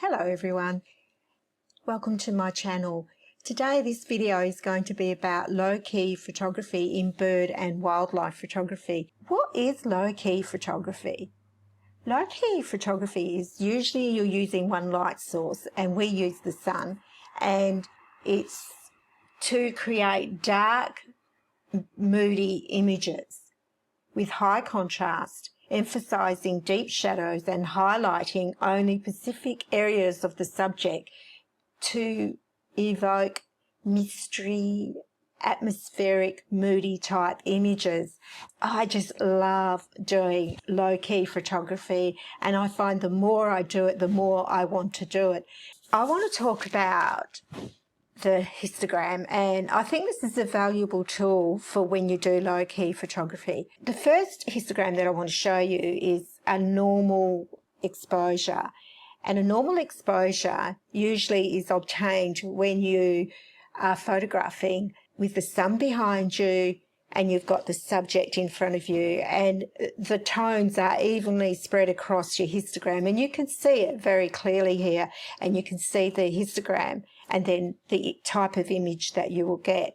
Hello everyone, welcome to my channel. Today this video is going to be about low-key photography in bird and wildlife photography. What is low-key photography? Low-key photography is usually you're using one light source, and we use the sun, and it's to create dark, moody images with high contrast, emphasizing deep shadows and highlighting only specific areas of the subject to evoke mystery, atmospheric, moody type images. I just love doing low-key photography, and I find the more I do it, the more I want to do it. I want to talk about the histogram, and I think this is a valuable tool for when you do low-key photography. The first histogram that I want to show you is a normal exposure, and a normal exposure usually is obtained when you are photographing with the sun behind you and you've got the subject in front of you, and the tones are evenly spread across your histogram, and you can see it very clearly here, and you can see the histogram and then the type of image that you will get.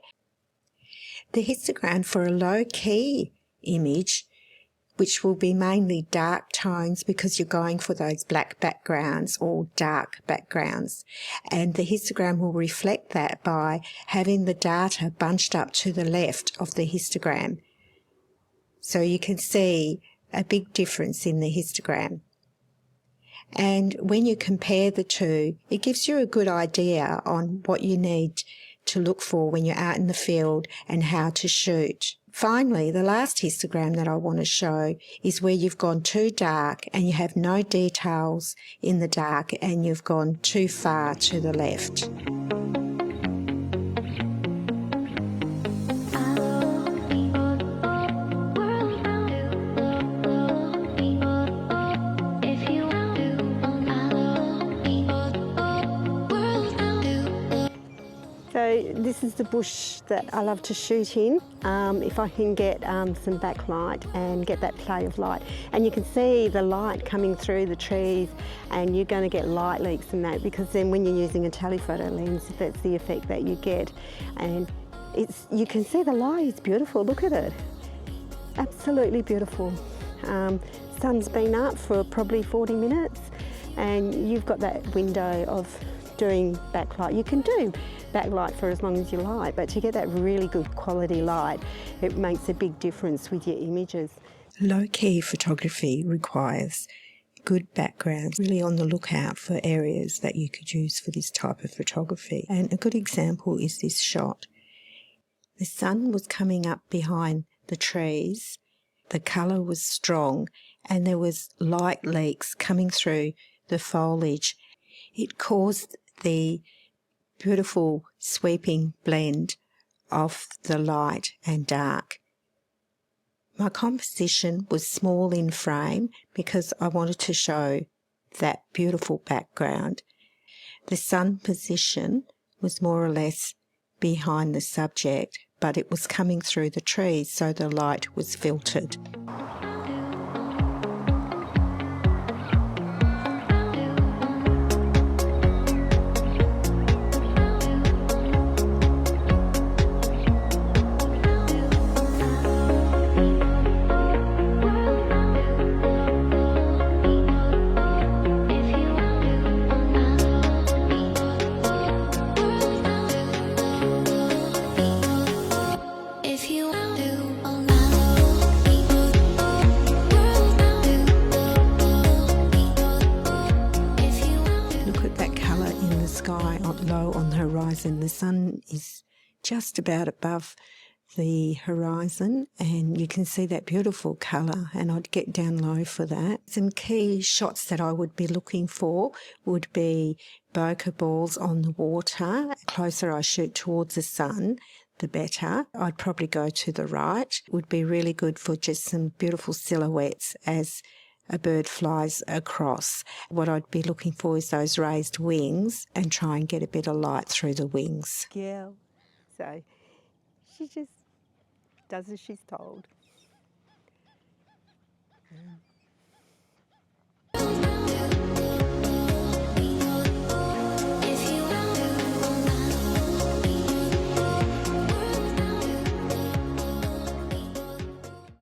The histogram for a low-key image, which will be mainly dark tones because you're going for those black backgrounds or dark backgrounds, and the histogram will reflect that by having the data bunched up to the left of the histogram. So you can see a big difference in the histogram. And when you compare the two, it gives you a good idea on what you need to look for when you're out in the field and how to shoot. Finally, the last histogram that I want to show is where you've gone too dark and you have no details in the dark and you've gone too far to the left. So this is the bush that I love to shoot in, if I can get some backlight and get that play of light. And you can see the light coming through the trees, and you're going to get light leaks and that, because then when you're using a telephoto lens, that's the effect that you get. And you can see the light is beautiful, look at it. Absolutely beautiful. Sun's been up for probably 40 minutes and you've got that window of doing backlight. You can do backlight for as long as you like, but to get that really good quality light, it makes a big difference with your images. Low-key photography requires good backgrounds, really on the lookout for areas that you could use for this type of photography. And a good example is this shot. The sun was coming up behind the trees, the colour was strong, and there was light leaks coming through the foliage. It caused the beautiful sweeping blend of the light and dark. My composition was small in frame because I wanted to show that beautiful background. The sun position was more or less behind the subject, but it was coming through the trees, so the light was filtered. Low on the horizon. The sun is just about above the horizon and you can see that beautiful colour, and I'd get down low for that. Some key shots that I would be looking for would be bokeh balls on the water. The closer I shoot towards the sun, the better. I'd probably go to the right. It would be really good for just some beautiful silhouettes as a bird flies across. What I'd be looking for is those raised wings and try and get a bit of light through the wings. Yeah, so she just does as she's told.